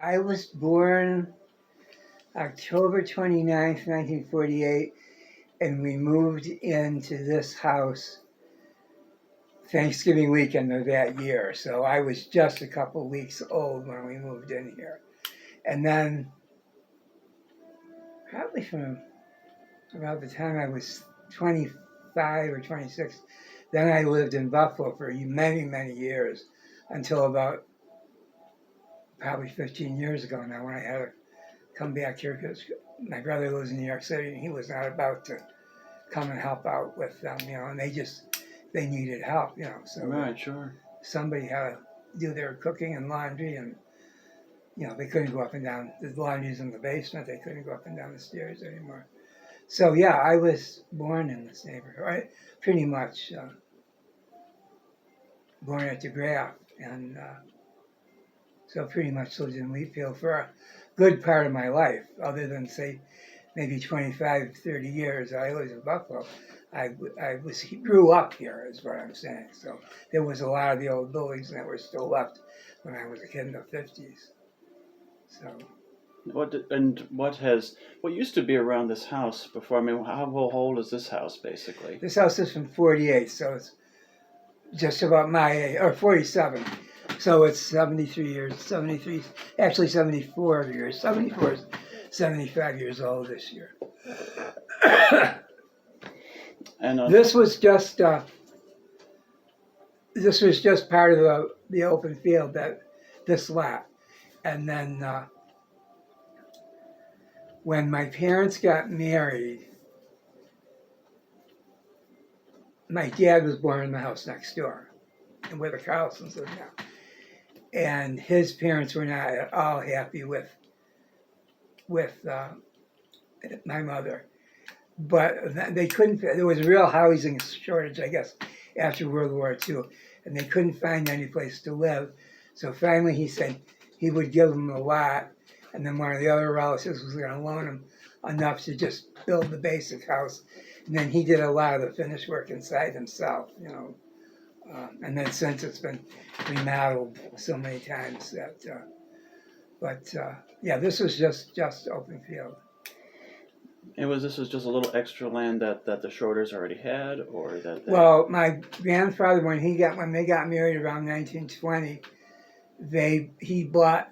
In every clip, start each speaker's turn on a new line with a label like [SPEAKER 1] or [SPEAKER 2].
[SPEAKER 1] I was born October 29th, 1948, and we moved into this house Thanksgiving weekend of that year. So I was just a couple weeks old when we moved in here. And then, probably from about the time I was 25 or 26, then I lived in Buffalo for many, many years until about probably 15 years ago now when I had to come back here because my brother lives in New York City and he was not about to come and help out with them, and they needed help, so
[SPEAKER 2] Right, sure.
[SPEAKER 1] somebody had to do their cooking and laundry, and they couldn't go up and down. The laundry's in the basement. They couldn't go up and down the stairs anymore. So yeah, I was born in this neighborhood, right? Pretty much born at the Graph, and so pretty much lived in Wheatfield for a good part of my life, other than say maybe 25, 30 years. I was in Buffalo. Grew up here, is what I'm saying. So there was a lot of the old buildings that were still left when I was a kid in the 50s. So
[SPEAKER 2] What used to be around this house before? I mean, how old is this house basically?
[SPEAKER 1] this house is from 48, so it's just about my age, or 47. So it's 73 years, 73, actually 74 years, 74, 75 years old this year.
[SPEAKER 2] And
[SPEAKER 1] This was just part of the open field, this lot. And then when my parents got married, my dad was born in the house next door, and where the Carlsons live now. And his parents were not at all happy with my mother. But they couldn't, there was a real housing shortage, I guess, after World War II, and they couldn't find any place to live. So finally he said he would give them a lot, and then one of the other relatives was going to loan him enough to just build the basic house. And then he did a lot of the finished work inside himself, and then since it's been remodeled so many times that, yeah, this was just open field.
[SPEAKER 2] this was just a little extra land that the Schroeders already had, or that
[SPEAKER 1] Well, my grandfather, when they got married around 1920, he bought.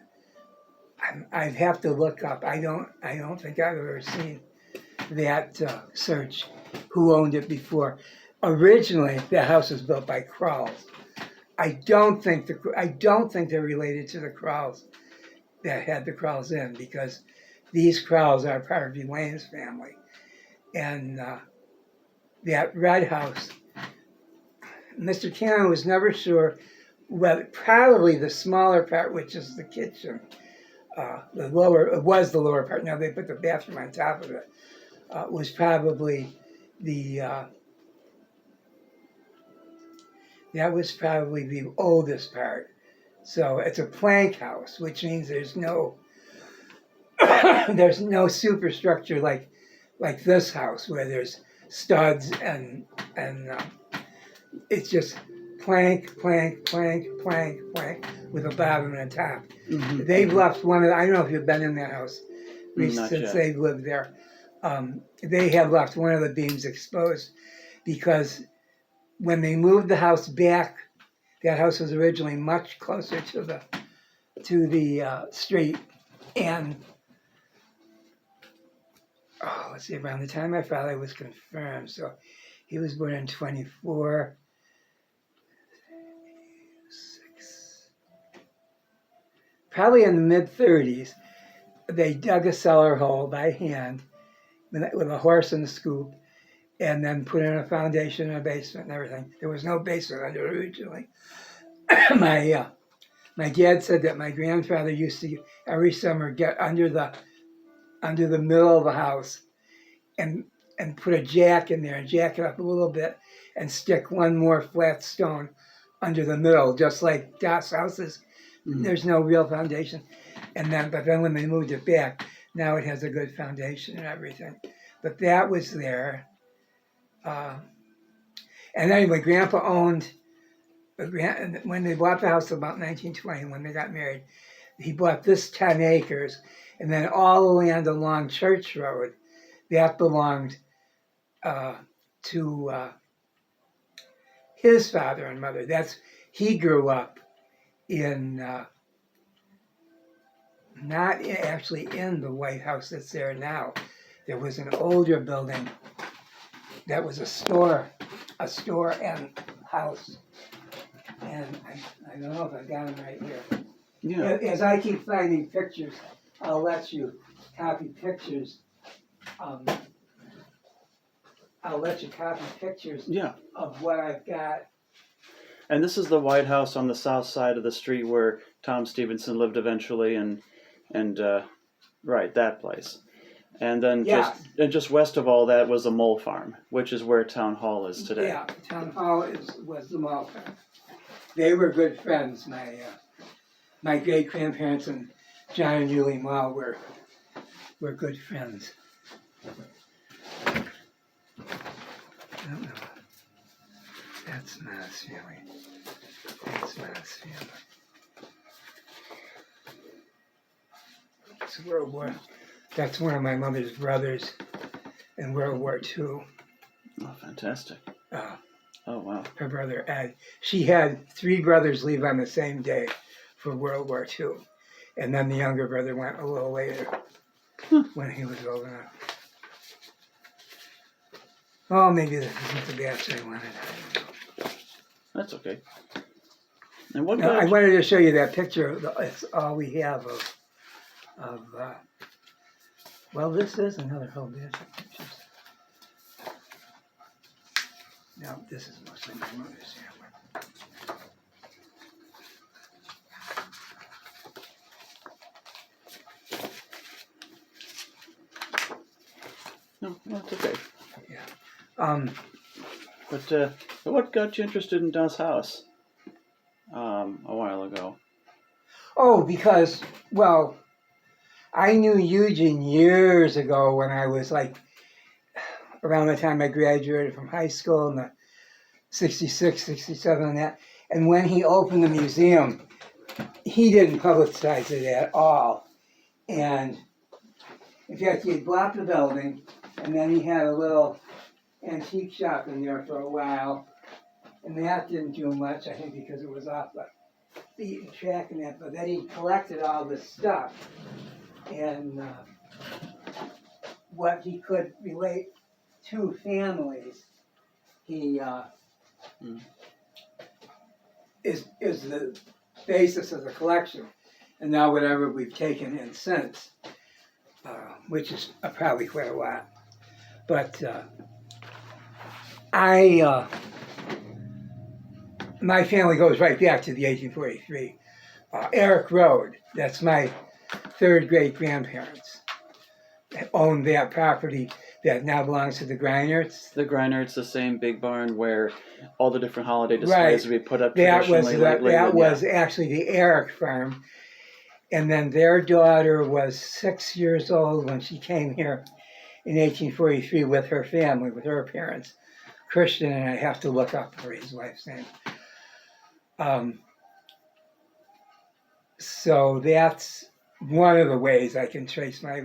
[SPEAKER 1] I'd have to look up. I don't think I've ever seen that search. Who owned it before? Originally, the house was built by Kralls. I don't think they're related to the Kralls that had the Kralls in, because these Kralls are part of Elaine's family, and that red house. Mr. Cannon was never sure whether, probably the smaller part, which is the kitchen, it was the lower part. Now they put the bathroom on top of it. Was probably that was probably the oldest part. So it's a plank house, which means there's no there's no superstructure like this house where there's studs and it's just plank with a bottom and a top.
[SPEAKER 2] Mm-hmm.
[SPEAKER 1] They've left one of I don't know if you've been in that house since they've lived there. They have left one of the beams exposed because when they moved the house back, that house was originally much closer to the street, and let's see, around the time my father was confirmed, so he was born in 24. Probably in the mid-30s, they dug a cellar hole by hand with a horse and a scoop, and then put in a foundation and a basement and everything. There was no basement under it originally. My dad said that my grandfather used to every summer get under the middle of the house and put a jack in there and jack it up a little bit and stick one more flat stone under the middle, just like Das houses. Mm-hmm. There's no real foundation. But then when they moved it back, now it has a good foundation and everything. But that was there. And anyway, Grandpa owned, when they bought the house about 1920, when they got married, he bought this 10 acres, and then all the land along Church Road, that belonged to his father and mother. He grew up in, not actually in the White House that's there now. There was an older building that was a store and house. And I don't know if I got them right here.
[SPEAKER 2] Yeah.
[SPEAKER 1] As I keep finding pictures, I'll let you copy pictures. I'll let you copy pictures
[SPEAKER 2] Yeah.
[SPEAKER 1] of what I've got.
[SPEAKER 2] And this is the White House on the south side of the street where Tom Stevenson lived eventually, and right, that place. And then just west of all that was the mole farm, which is where Town Hall is today.
[SPEAKER 1] Yeah, Town Hall was the mole farm. They were good friends. My great grandparents and John and Julie Mall were good friends. I don't know. That's Ma's family. That's Ma's family. It's World War. That's one of my mother's brothers in World War II.
[SPEAKER 2] Oh, fantastic. Oh, wow.
[SPEAKER 1] Her brother Ed. She had 3 brothers leave on the same day for World War II. And then the younger brother went a little later when he was old enough. Oh, maybe this isn't the batch I wanted. I don't know.
[SPEAKER 2] That's okay. And what
[SPEAKER 1] No, I wanted to show you that picture. It's all we have of well, this is another whole batch of pictures. No, this is mostly my mother's family.
[SPEAKER 2] No, that's okay.
[SPEAKER 1] Yeah.
[SPEAKER 2] But what got you interested in Das House a while ago?
[SPEAKER 1] Oh, because, well, I knew Eugene years ago when I was like around the time I graduated from high school in the 66, 67 and that. And when he opened the museum, he didn't publicize it at all. And in fact, he had bought the building, and then he had a little antique shop in there for a while. And that didn't do much, I think, because it was off the beaten track and that. But then he collected all this stuff. And what he could relate to families, he is the basis of the collection. And now whatever we've taken in since, which is probably quite a lot. But my family goes right back to the 1843. Eric Road, that's my third great grandparents, owned that property that now belongs to the Greinerts.
[SPEAKER 2] The Greinerts, the same big barn where all the different holiday displays would be put up
[SPEAKER 1] That
[SPEAKER 2] traditionally.
[SPEAKER 1] was actually the Eric farm. And then their daughter was 6 years old when she came here in 1843 with her family, with her parents. Christian, and I have to look up for his wife's name. So that's one of the ways I can trace my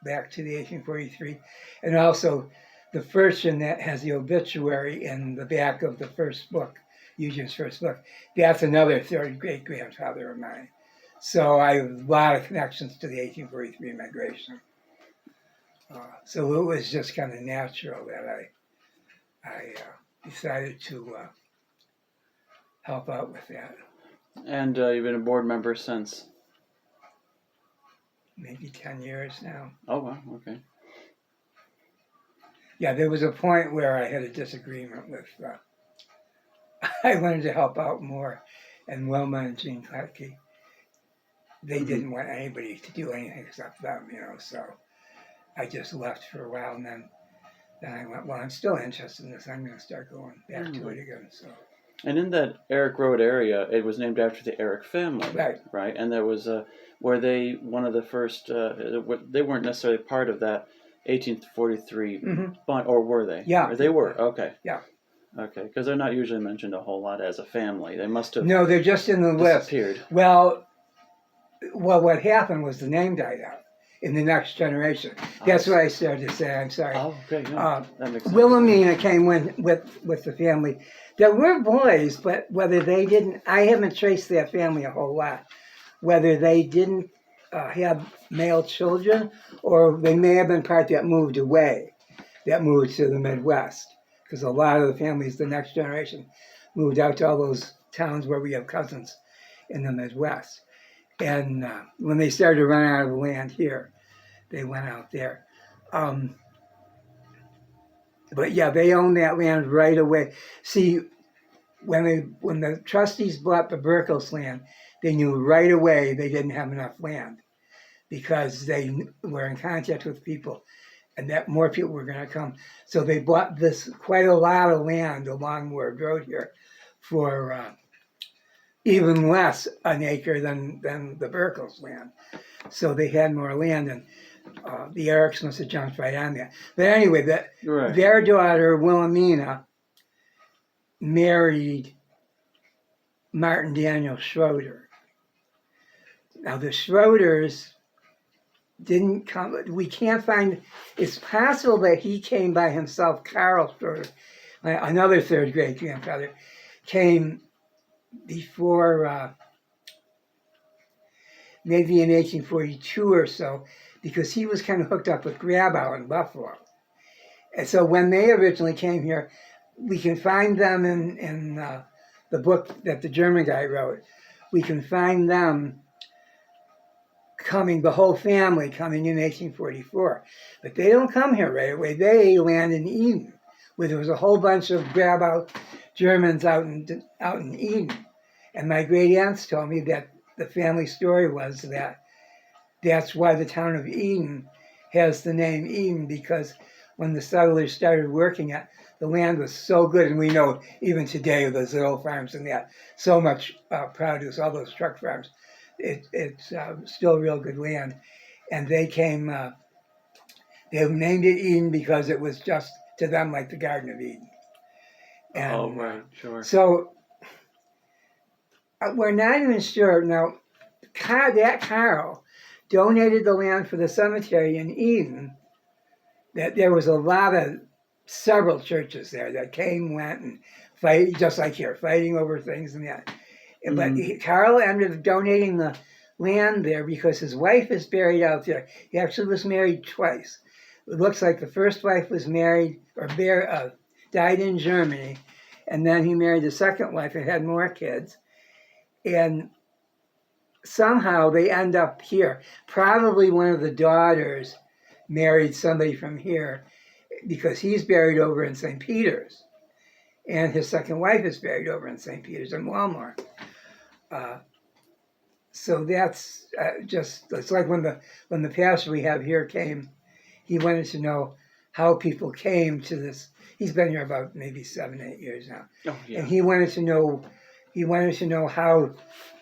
[SPEAKER 1] back to the 1843. And also the first one that has the obituary in the back of the first book, Eugene's first book, that's another third great grandfather of mine. So I have a lot of connections to the 1843 migration. So it was just kind of natural that I decided to help out with that.
[SPEAKER 2] And you've been a board member since?
[SPEAKER 1] Maybe 10 years now.
[SPEAKER 2] Oh, wow, okay.
[SPEAKER 1] Yeah, there was a point where I had a disagreement with, I wanted to help out more, and Wilma and Jean Kletke, they didn't want anybody to do anything except them, so I just left for a while, and then I went, well, I'm still interested in this, I'm going to start going back to it again, so.
[SPEAKER 2] And in that Eric Road area, it was named after the Eric family,
[SPEAKER 1] right?
[SPEAKER 2] And there was where they one of the first. They weren't necessarily part of that 1843, or were they?
[SPEAKER 1] Yeah,
[SPEAKER 2] or they were. Okay.
[SPEAKER 1] Yeah.
[SPEAKER 2] Okay, because they're not usually mentioned a whole lot as a family. They must have.
[SPEAKER 1] No, they're just in the
[SPEAKER 2] disappeared.
[SPEAKER 1] list. Well, well, what happened was the name died out in the next generation. That's what I started to say. I'm sorry.
[SPEAKER 2] Oh, okay, yeah, that makes sense.
[SPEAKER 1] Wilhelmina came with the family. There were boys, but whether they didn't, I haven't traced that family a whole lot. Whether they didn't have male children, or they may have been part that moved away, that moved to the Midwest, because a lot of the families, the next generation, moved out to all those towns where we have cousins in the Midwest. And when they started to run out of land here, they went out there. But yeah, they owned that land right away. See, when the trustees bought the Burkles land, they knew right away they didn't have enough land, because they were in contact with people and that more people were going to come. So they bought this quite a lot of land along Ward Road here for even less an acre than the Burkles land. So they had more land, and the Erics must have jumped right on that. But anyway, their daughter, Wilhelmina, married Martin Daniel Schroeder. Now, the Schroeders didn't come, we can't find, it's possible that he came by himself. Carl Schroeder, another third great grandfather, came before, maybe in 1842 or so, because he was kind of hooked up with Grabow in Buffalo. And so when they originally came here, we can find them in the book that the German guy wrote. We can find them coming, the whole family coming in 1844. But they don't come here right away. They land in Eden, where there was a whole bunch of Grabow Germans out in Eden. And my great aunts told me that the family story was that that's why the town of Eden has the name Eden, because when the settlers started working it, the land was so good, and we know even today those little farms and that, so much produce, all those truck farms, it's still real good land. And they came, they named it Eden because it was just to them like the Garden of Eden. And,
[SPEAKER 2] oh, right, sure.
[SPEAKER 1] So we're not even sure. Now, that Carl donated the land for the cemetery in Eden. That there was a lot of, several churches there that came, went, and fight, just like here, fighting over things and that. But Carl ended up donating the land there because his wife is buried out there. He actually was married twice. It looks like the first wife was married or died in Germany, and then he married the second wife and had more kids. And somehow they end up here. Probably one of the daughters married somebody from here, because he's buried over in St. Peter's, and his second wife is buried over in St. Peter's in Walmart. So that's just, it's like when the pastor we have here came, he wanted to know how people came to this. He's been here about maybe 7-8 years now.
[SPEAKER 2] Oh, yeah.
[SPEAKER 1] And he wanted to know how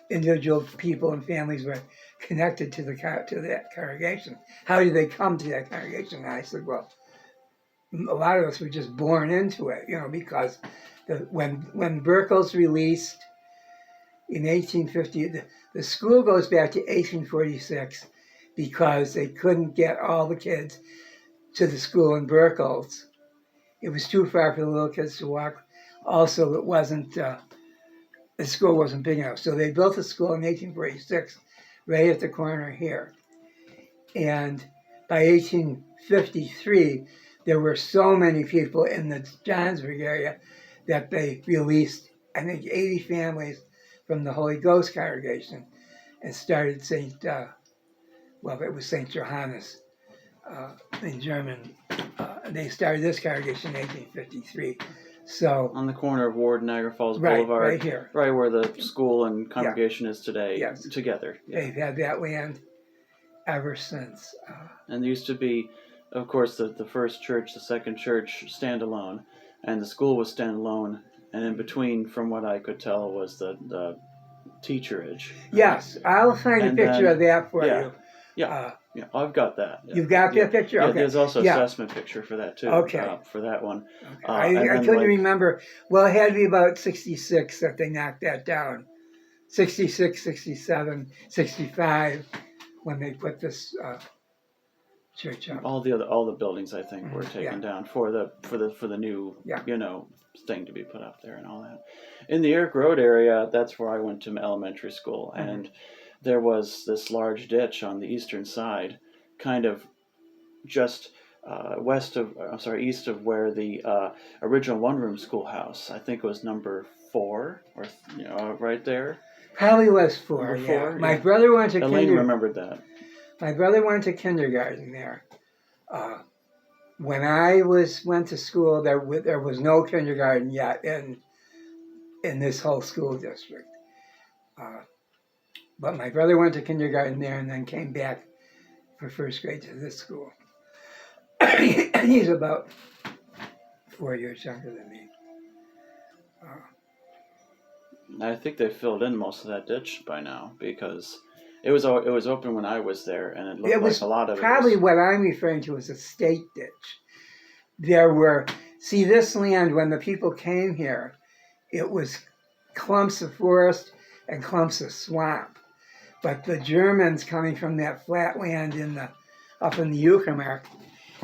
[SPEAKER 1] individual people and families were connected to that congregation. How did they come to that congregation? And I said, well, a lot of us were just born into it, because when Burkles released in 1850, the school goes back to 1846 because they couldn't get all the kids to the school in Burkles. It was too far for the little kids to walk. Also, it wasn't, the school wasn't big enough. So they built a school in 1846 right at the corner here. And by 1853, there were so many people in the Johnsburg area that they released, I think, 80 families from the Holy Ghost congregation and started it was St. Johannes in German. They started this congregation in 1853. So
[SPEAKER 2] on the corner of Ward and Niagara Falls
[SPEAKER 1] right,
[SPEAKER 2] Boulevard,
[SPEAKER 1] right here,
[SPEAKER 2] right where the school and congregation is today,
[SPEAKER 1] yes.
[SPEAKER 2] Together. Yeah.
[SPEAKER 1] They've had that land ever since.
[SPEAKER 2] And there used to be, of course, the first church, the second church, standalone, and the school was standalone, and in between, from what I could tell, was the teacherage.
[SPEAKER 1] Yes, I'll find a picture of that for you.
[SPEAKER 2] Yeah, I've got that. Yeah.
[SPEAKER 1] You've got that picture?
[SPEAKER 2] Yeah,
[SPEAKER 1] okay.
[SPEAKER 2] there's also an assessment picture for that, too.
[SPEAKER 1] Okay.
[SPEAKER 2] For that one.
[SPEAKER 1] Okay. I couldn't remember. Well, it had to be about 66 that they knocked that down. 66, 67, 65, when they put this church up.
[SPEAKER 2] All the buildings I think were taken down for the new thing to be put up there and all that. In the Eric Road area, that's where I went to elementary school, and there was this large ditch on the eastern side, kind of just east of where the original one-room schoolhouse, I think it was number 4, or right there.
[SPEAKER 1] Probably was 4.
[SPEAKER 2] Number 4.
[SPEAKER 1] My brother went to
[SPEAKER 2] Elaine remembered that.
[SPEAKER 1] My brother went to kindergarten there. When I went to school, there was no kindergarten yet in this whole school district. But my brother went to kindergarten there and then came back for first grade to this school. And he's about 4 years younger than me.
[SPEAKER 2] I think they filled in most of that ditch by now, because it was open when I was there, and it looked like a lot of it.
[SPEAKER 1] Probably what I'm referring to is a state ditch. This land, when the people came here, it was clumps of forest and clumps of swamp. But the Germans coming from that flat land up in the Uckermark,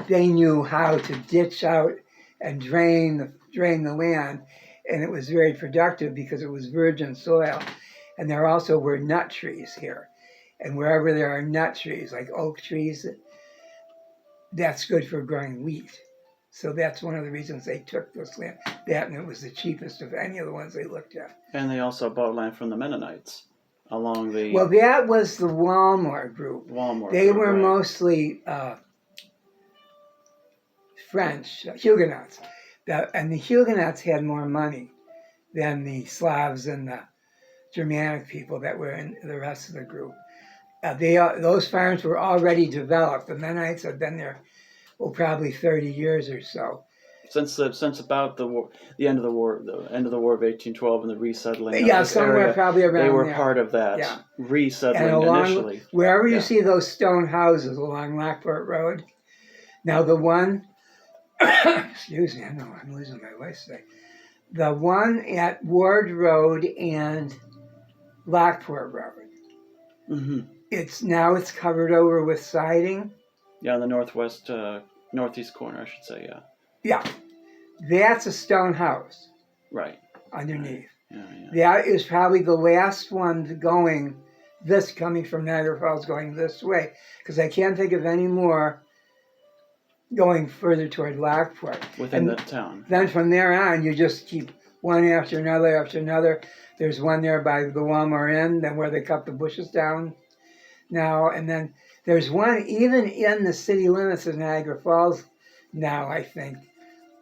[SPEAKER 1] they knew how to ditch out and drain the land, and it was very productive because it was virgin soil. And there also were nut trees here. And wherever there are nut trees, like oak trees, that's good for growing wheat. So that's one of the reasons they took this land. And it was the cheapest of any of the ones they looked at. And
[SPEAKER 2] they also bought land from the Mennonites along the...
[SPEAKER 1] Well, that was the Walmore group. They were mostly French, Huguenots. And the Huguenots had more money than the Slavs and the Germanic people that were in the rest of the group. Those farms were already developed. The Mennonites had been there, probably 30 years or so.
[SPEAKER 2] Since about the end of the war of 1812 and the resettling.
[SPEAKER 1] Yeah, somewhere area, probably around there.
[SPEAKER 2] They were part of that resettling initially.
[SPEAKER 1] Wherever you see those stone houses along Lockport Road. Now the one, excuse me, I know I'm losing my voice today. The one at Ward Road and Lockport Road. Mm-hmm. It's covered over with siding.
[SPEAKER 2] Yeah, on the northeast corner, I should say. Yeah.
[SPEAKER 1] Yeah, that's a stone house.
[SPEAKER 2] Right.
[SPEAKER 1] Underneath.
[SPEAKER 2] Yeah.
[SPEAKER 1] That is probably the last one coming from Niagara Falls going this way, because I can't think of any more going further toward Lockport.
[SPEAKER 2] Within the town.
[SPEAKER 1] Then from there on, you just keep one after another. There's one there by the Walmore Inn, then where they cut the bushes down now. And then there's one even in the city limits of Niagara Falls now, I think.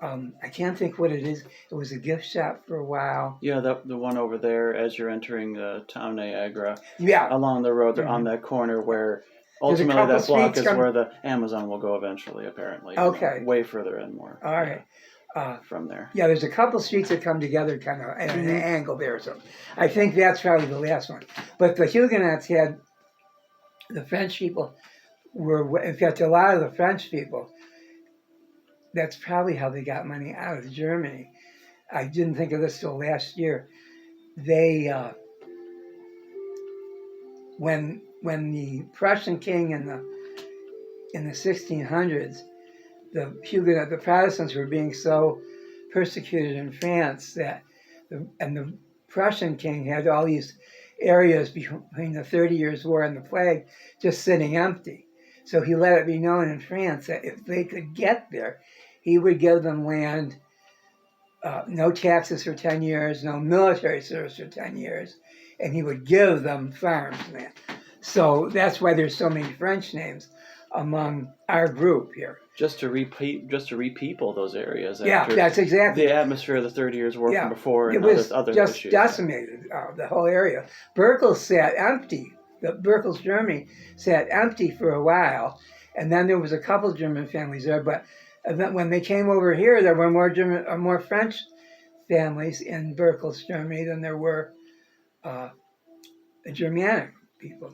[SPEAKER 1] I can't think what it is. It was a gift shop for a while.
[SPEAKER 2] Yeah, the one over there as you're entering town Niagara.
[SPEAKER 1] Yeah.
[SPEAKER 2] Along the road, on that corner where ultimately that block is where the Amazon will go eventually, apparently.
[SPEAKER 1] Okay.
[SPEAKER 2] Way further in more.
[SPEAKER 1] All right.
[SPEAKER 2] From there.
[SPEAKER 1] Yeah, there's a couple streets that come together kind of at an angle there. So I think that's probably the last one. But the Huguenots the French people in fact, a lot of the French people, that's probably how they got money out of Germany. I didn't think of this till last year. They, when the Prussian king in the 1600s, the Protestants were being so persecuted in France and the Prussian king had all these areas between the 30 Years' War and the Plague just sitting empty. So he let it be known in France that if they could get there, he would give them land, no taxes for 10 years, no military service for 10 years, and he would give them farms land. So that's why there's so many French names among our group here.
[SPEAKER 2] Just to re-people those areas.
[SPEAKER 1] Yeah, that's exactly.
[SPEAKER 2] The atmosphere of the 30 Years' War from before and
[SPEAKER 1] it was
[SPEAKER 2] other
[SPEAKER 1] just
[SPEAKER 2] issues.
[SPEAKER 1] Decimated, the whole area. Berkel sat empty. Berkel's Germany sat empty for a while, and then there was a couple German families there. But when they came over here, there were more French families in Berkel's Germany than there were Germanic people.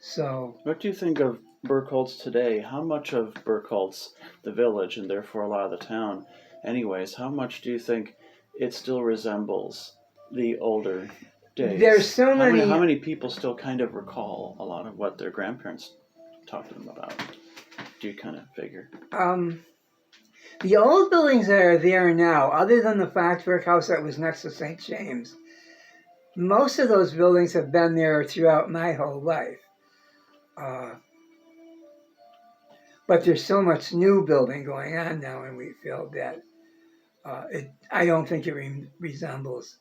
[SPEAKER 1] So,
[SPEAKER 2] what do you think of Burkholz today? How much of Burkholz, the village, and therefore a lot of the town, anyways, how much do you think it still resembles the older days.
[SPEAKER 1] There's so many.
[SPEAKER 2] How many people still kind of recall a lot of what their grandparents talked to them about? Do you kind of figure?
[SPEAKER 1] The old buildings that are there now, other than the Foxbrook House that was next to St. James, most of those buildings have been there throughout my whole life. But there's so much new building going on now in Wheatfield that I don't think it resembles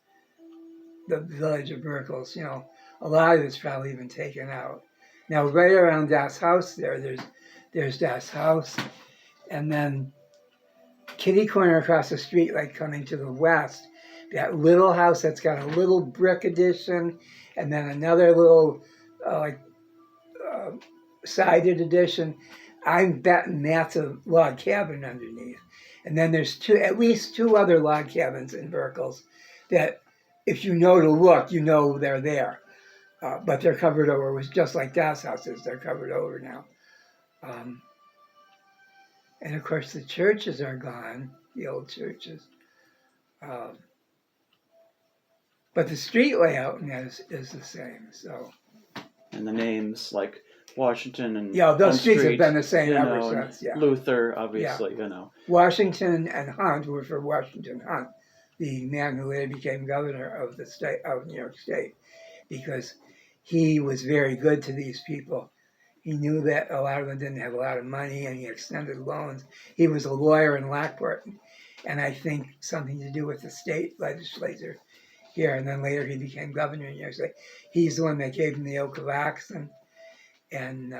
[SPEAKER 1] the village of Berkel's. A lot of it's probably been taken out. Now, right around Das house there's Das house, and then kitty corner across the street, like coming to the west, that little house that's got a little brick addition, and then another little sided addition. I'm betting that's a log cabin underneath. And then there's at least two other log cabins in Berkel's that, if you know to look, you know they're there. But they're covered over. It was just like Das houses. They're covered over now. And of course, the churches are gone, the old churches. But the street layout is the same. So.
[SPEAKER 2] And the names like Washington and
[SPEAKER 1] those streets
[SPEAKER 2] Street,
[SPEAKER 1] have been the same ever since. Yeah,
[SPEAKER 2] Luther, obviously,
[SPEAKER 1] Washington and Hunt were for Washington Hunt, the man who later became governor of the state of New York State, because he was very good to these people. He knew that a lot of them didn't have a lot of money, and he extended loans. He was a lawyer in Lockport, and I think something to do with the state legislature here. And then later he became governor in New York State. He's the one that gave him the oath of oxen and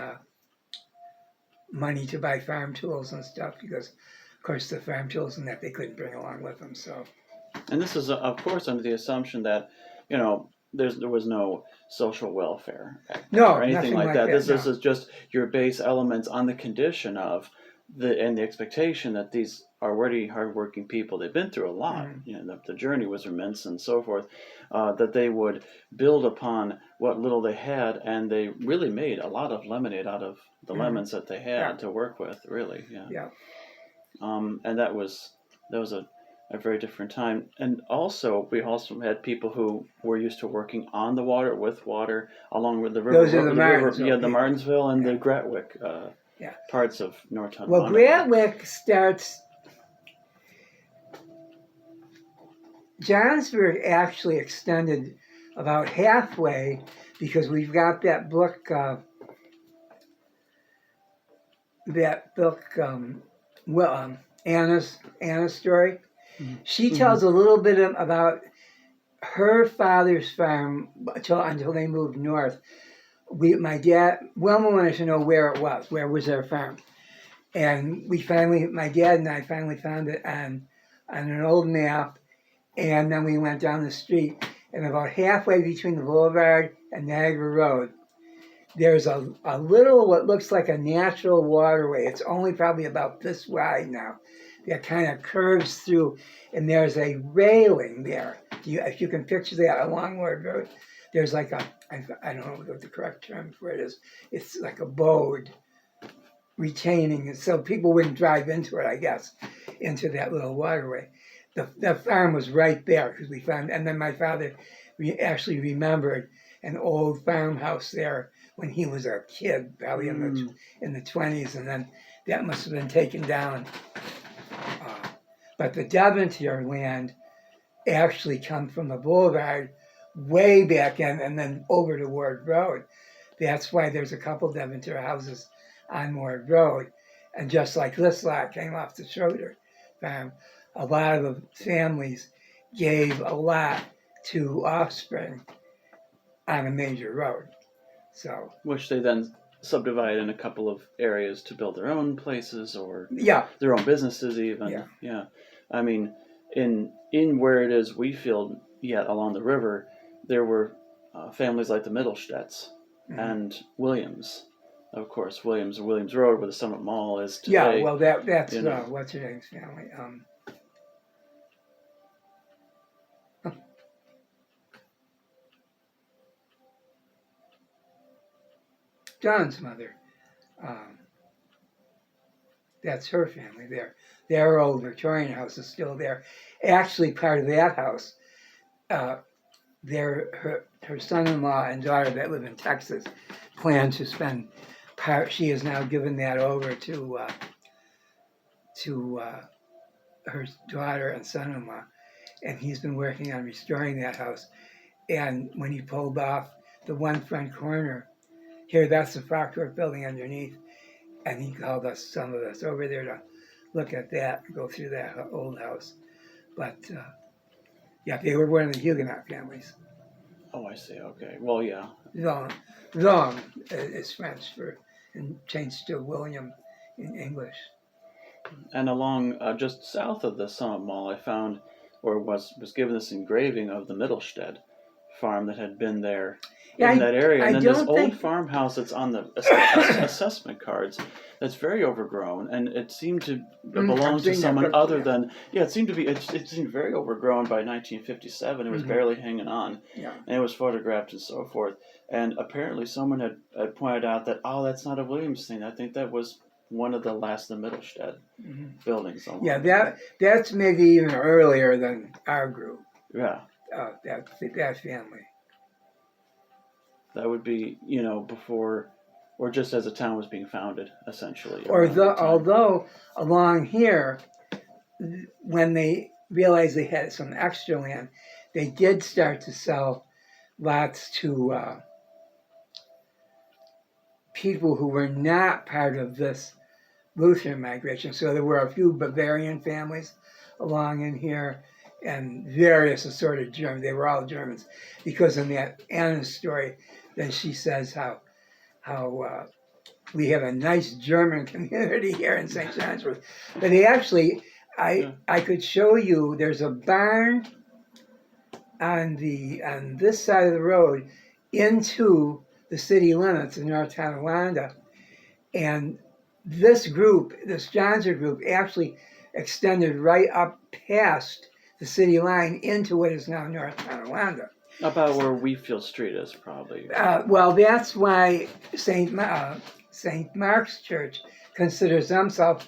[SPEAKER 1] money to buy farm tools and stuff, because of course the farm tools and that they couldn't bring along with them. So,
[SPEAKER 2] and this is of course under the assumption that there was no social welfare or anything like that. This is just your base elements on the condition of and the expectation that these are already hardworking people. They've been through a lot. The journey was immense and so forth. That they would build upon what little they had, and they really made a lot of lemonade out of the lemons that they had to work with. Really, and that was a very different time. And also, we also had people who were used to working on the water, with water, along with the river.
[SPEAKER 1] Those are the Martinsville.
[SPEAKER 2] The Martinsville and the Gratwick parts of Northtown.
[SPEAKER 1] Well, Gratwick starts. Johnsburg actually extended about halfway, because we've got that book. Anna's story. She tells a little bit about her father's farm until they moved north. My dad, Wilma wanted to know where it was. Where was their farm? And my dad and I finally found it on an old map. And then we went down the street, and about halfway between the boulevard and Niagara Road, there's a little, what looks like a natural waterway. It's only probably about this wide now. That kind of curves through, and there's a railing there. If you can picture that along Ward Road, there's like I don't know what the correct term for it is. It's like a boat retaining it, so people wouldn't drive into it, I guess, into that little waterway. The farm was right there, because we found, and then my father actually remembered an old farmhouse there when he was a kid, probably in the 20s, and then that must have been taken down. But the Devontier land actually comes from the boulevard way back in, and then over to Ward Road. That's why there's a couple Devontier houses on Ward Road, and just like this lot came off the Schroeder farm, a lot of the families gave a lot to offspring on a major road. So,
[SPEAKER 2] which they then subdivide in a couple of areas to build their own places or their own businesses even. I mean, in where it is Wheatfield, yet along the river, there were families like the Mittelstedts and Williams. Of course, Williams Road, where the Summit Mall is today.
[SPEAKER 1] Yeah, well, that's what's her name's family. John's mother. That's her family there. Their old Victorian house is still there. Actually, part of that house her son-in-law and daughter that live in Texas plan to spend part. She has now given that over to her daughter and son-in-law, and he's been working on restoring that house. And when he pulled off the one front corner, here, that's the Frockwork building underneath, and he called us, some of us, over there to look at that, go through that old house. But yeah, they were one of the Huguenot families.
[SPEAKER 2] Oh, I see. Okay. Well, yeah.
[SPEAKER 1] Long is French for, and changed to William in English.
[SPEAKER 2] And along just south of the Summit Mall, I found, or was given this engraving of the Mittelstedt farm that had been there in that area. And then this old farmhouse that's on the assessment cards that's very overgrown, and it seemed to belong to someone other than, it seemed to be, it seemed very overgrown by 1957. It was barely hanging on, and it was photographed and so forth. And apparently someone had pointed out that, oh, that's not a Williams thing. I think that was one of the last of the Mittelstedt buildings.
[SPEAKER 1] Yeah, that's maybe even earlier than our group.
[SPEAKER 2] Yeah.
[SPEAKER 1] That family.
[SPEAKER 2] That would be, before, or just as the town was being founded, essentially.
[SPEAKER 1] Although along here, when they realized they had some extra land, they did start to sell lots to people who were not part of this Lutheran migration. So there were a few Bavarian families along in here, and various assorted Germans. They were all Germans, because in that Anna's story, then she says how we have a nice German community here in St. John's Wood. But they actually, I could show you. There's a barn on this side of the road into the city limits in North Tonawanda, and this Johnser group, actually extended right up past the city line into what is now North Tonawanda.
[SPEAKER 2] About where Wheatfield Street is, probably.
[SPEAKER 1] Well, that's why St. Mark's Church considers themselves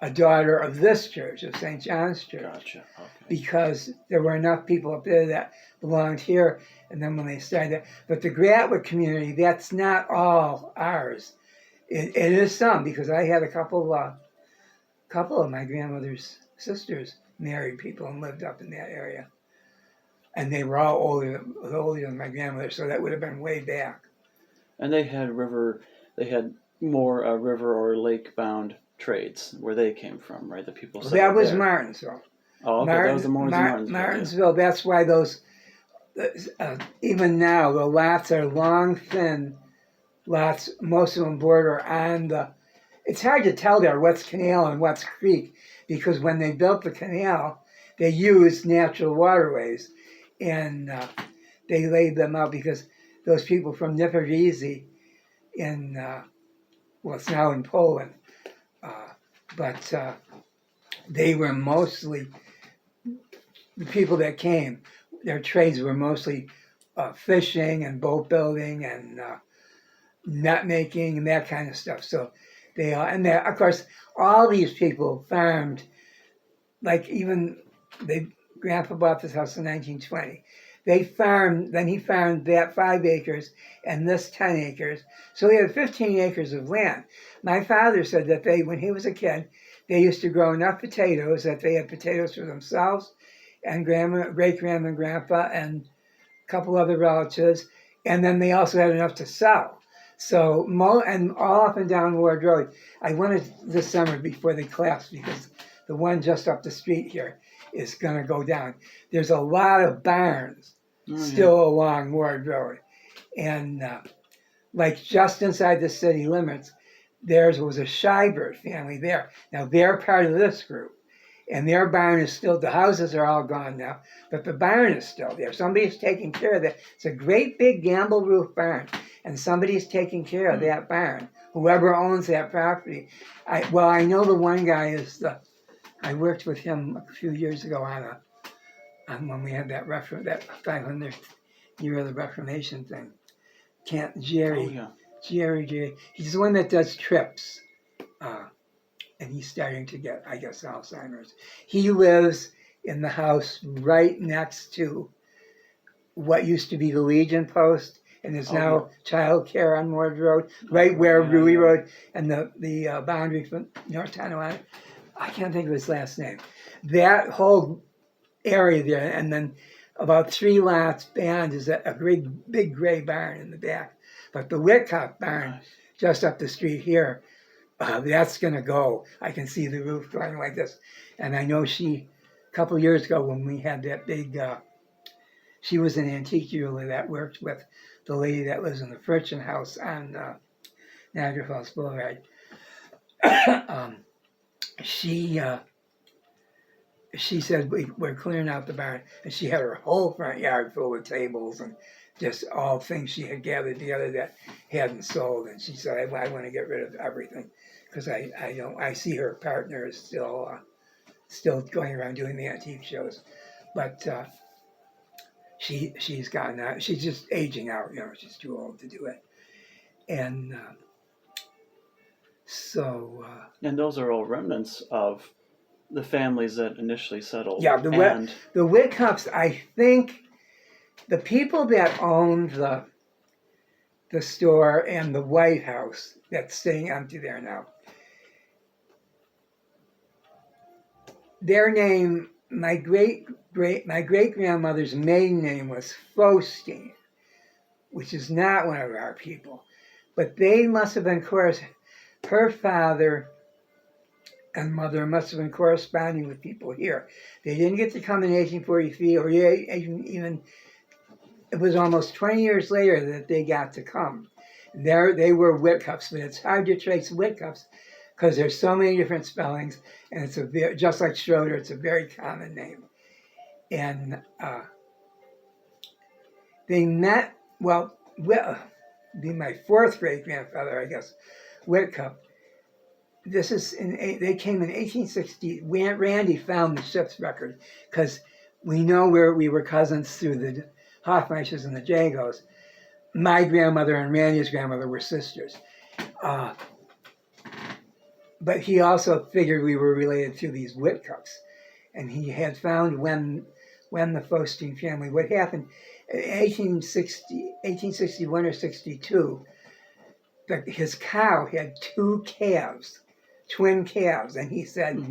[SPEAKER 1] a daughter of this church, of St. John's Church.
[SPEAKER 2] Gotcha. Okay.
[SPEAKER 1] Because there were enough people up there that belonged here, and then when they started, but the Gratwood community, that's not all ours. It is some, because I had a couple of my grandmother's sisters married people and lived up in that area. And they were all older than my grandmother, so that would have been way back. And
[SPEAKER 2] they had more river or lake-bound trades where they came from, right? The people.
[SPEAKER 1] Well, that was Martinsville.
[SPEAKER 2] Oh, okay. That was the Martinsville.
[SPEAKER 1] Martinsville. Yeah. That's why those, even now, the lots are long, thin lots. Most of them border on the. It's hard to tell there what's canal and what's creek, because when they built the canal, they used natural waterways, and they laid them out because those people from Niepowice in, it's now in Poland, but they were mostly, the people that came, their trades were mostly fishing and boat building and nut making and that kind of stuff. So they of course, all these people farmed, like Grandpa bought this house in 1920. They farmed, then he farmed that 5 acres and this 10 acres. So he had 15 acres of land. My father said that when he was a kid, they used to grow enough potatoes that they had potatoes for themselves and great-grandma and grandpa and a couple other relatives. And then they also had enough to sell. So, and all up and down Ward Road. I went this summer before they collapsed, because the one just up the street here is going to go down. There's a lot of barns still along Ward Road. And like just inside the city limits, there was a Schroeder family there. Now they're part of this group. And their barn is still, the houses are all gone now, but the barn is still there. Somebody's taking care of that. It's a great big gamble roof barn, and somebody's taking care of that barn, whoever owns that property. I know the one guy I worked with him a few years ago on when we had that 500th year of the Reformation thing. Jerry. He's the one that does trips. And he's starting to get, I guess, Alzheimer's. He lives in the house right next to what used to be the Legion Post, and is
[SPEAKER 2] Oh,
[SPEAKER 1] now Child Care on Ward Road, right where
[SPEAKER 2] yeah,
[SPEAKER 1] Ruey
[SPEAKER 2] yeah.
[SPEAKER 1] Road and the boundary from North Tonawanda. I can't think of his last name. That whole area there, and then about 3 lots beyond is a great big gray barn in the back. But the Whitcock barn,
[SPEAKER 2] Nice.
[SPEAKER 1] just up the street here, that's gonna go. I can see the roof going like this, and I know a couple of years ago when we had that big, she was an antique jeweler that worked with the lady that lives in the Furchin house on Niagara Falls Boulevard. um, she she said we're clearing out the barn, and she had her whole front yard full of tables and just all things she had gathered together that hadn't sold. And she said, I want to get rid of everything because I see her partner is still going around doing the antique shows, but she's gotten out. She's just aging out. She's too old to do it, and so.
[SPEAKER 2] And those are all remnants of the families that initially settled.
[SPEAKER 1] Yeah, the Whitcups, I think the people that owned the store and the White House that's staying empty there now, their name, my great grandmother's maiden name was Faustine, which is not one of our people. But they must have been, her father and mother must have been corresponding with people here. They didn't get to come in 1843, or even it was almost 20 years later that they got to come. There they were Whitcups, but it's hard to trace Whitcups because there's so many different spellings, and it's just like Schroeder, it's a very common name. And they met, be my 4th great grandfather, I guess, Whitcup. This is they came in 1860. Randy found the ship's record because we know where we were cousins through the Hoffmeishers and the Jagos. My grandmother and Randy's grandmother were sisters. But he also figured we were related to these Whitcups. And he had found when the Faustine family, what happened in 1861 or 62, his cow had 2 calves, twin calves. And he said,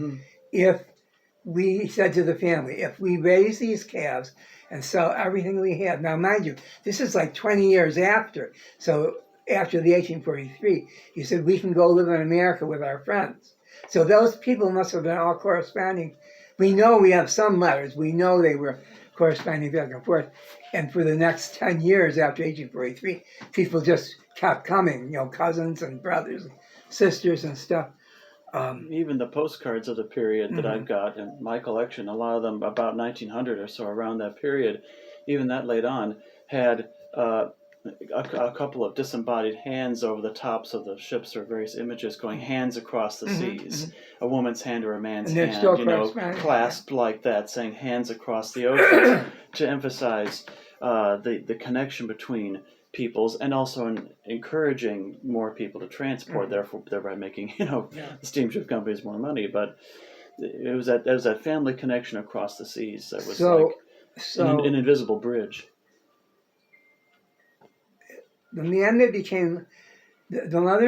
[SPEAKER 1] he said to the family, if we raise these calves and sell everything we have, now mind you, this is like 20 years after. So after the 1843, he said, we can go live in America with our friends. So those people must have been all corresponding. We know we have some letters. We know they were corresponding back and forth. And for the next 10 years after 1843, people just kept coming, cousins and brothers and sisters and stuff.
[SPEAKER 2] Even the postcards of the period that I've got in my collection, a lot of them about 1900 or so, around that period, even that late on, had a couple of disembodied hands over the tops of the ships, or various images going hands across the seas, a woman's hand or a man's hand, clasped like that, saying hands across the oceans, to emphasize the connection between peoples, and also encouraging more people to transport, thereby making the steamship companies more money. But it was that family connection across the seas that was an invisible bridge.
[SPEAKER 1] The man that became the mother